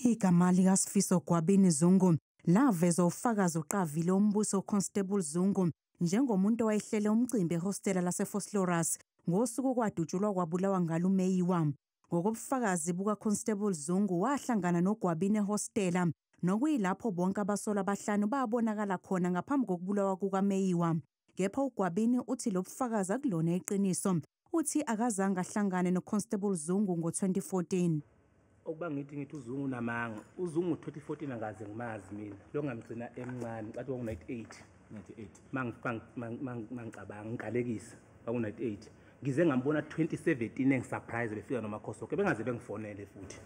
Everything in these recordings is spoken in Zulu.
Igama lika Sfiso Gwabini Zungu laveza ufakazi uqavile ombuso Constable Zungu njengomuntu owayehlele umcimbi ehostela laseVooslorus ngosuku kwadutshulwa kwabulawa ngalo uMeyiwa. Ngokobufakazi buka Constable Zungu wahlangana noGwabini ehostela nokuyilapho bonke abasolwa abahlanu babonakala khona ngaphambi kokubulawa kukaMeyiwa. Kepha uGwabini uthi lo bufakazi akulona iqiniso, uthi akazange ahlangane noConstable Zungu ngo-2014. Okuba ngithi uZungu namanga uZungu 2014 angaze ngimazi mina lo ngamgcina emncane bathi waku-98 mangicabanga ngiqalekisa waku-98 ngize ngambona 2017 engisurprise befika nomakhosoke bengaze bengifonele futhi.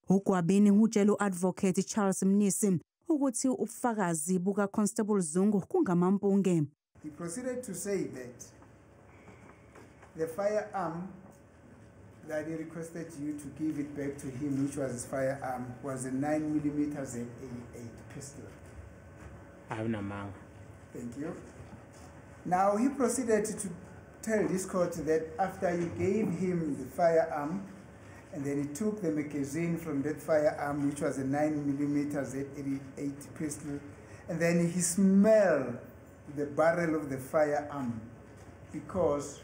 uGwabini utshela u-advocate Charles Mnisi ukuthi ubufakazi buka Constable Zungu kungamampunge. He proceeded to say that the firearm that he requested you to give it back to him, which was his firearm, was a 9mm Z88 pistol. Thank you. Now he proceeded to tell this court that after you gave him the firearm, and then he took the magazine from that firearm, which was a 9mm Z88 pistol, and then he smelled the barrel of the firearm because,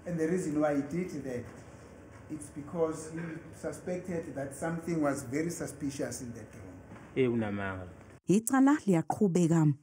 and the reason why he did that, it's because he suspected that something was very suspicious in that room. Icala liyaqhubeka.